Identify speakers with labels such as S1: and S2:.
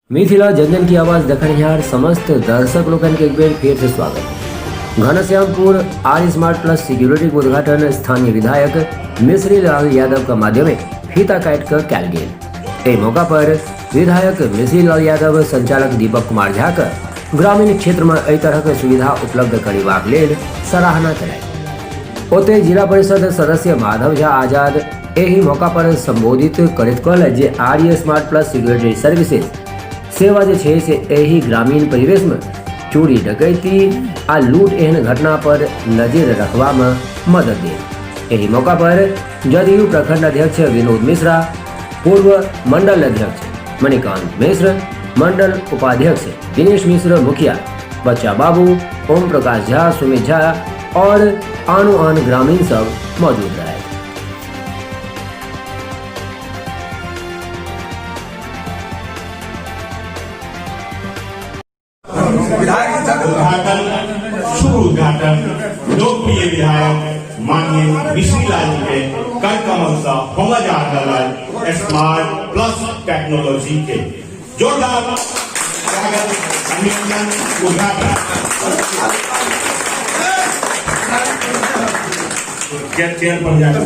S1: मिथिला जनजन की आवाज दखनिहार समस्त दर्शक लोगन के एक बेर फिर से स्वागत। Ghanshyampur R smart plus security के उद्घाटन स्थानीय विधायक मिश्री लाल यादव का माध्यमे फीता काट कर कैल गेल। एहि मौका पर विधायक मिश्री लाल यादव संचालक दीपक कुमार झा के ग्रामीण क्षेत्र में एहि तरह सुविधा उपलब्ध करेबाक लेल सराहना कयलनि। ओतहि जिला परिषद सदस्य माधव झा आजाद एहि मौका पर संबोधित करैत कहलनि जे are smart plus security services सेवा जे छै से एही ग्रामीण परिवेश में चोरी डकैती आ लूट एहन घटना पर नजर रखबा में मदद देत। एही मौका पर जदयू प्रखंड अध्यक्ष विनोद मिश्रा, पूर्व मंडल अध्यक्ष मणिकांत मिश्र, मंडल उपाध्यक्ष दिनेश मिश्र, मुखिया बच्चा बाबू, ओम प्रकाश झा, सुमित झा और आन ग्रामीण सब मौजूद रहे।
S2: विधायक उद्घाटन, शुभ उद्घाटन लोकप्रिय विधायक माननीय मिश्री लाल जी के कर कमल सा होगा जा रहा है स्मार्ट प्लस टेक्नोलॉजी के जोरदार स्वागत अभिनंदन उद्घाटन चेयर पर जाकर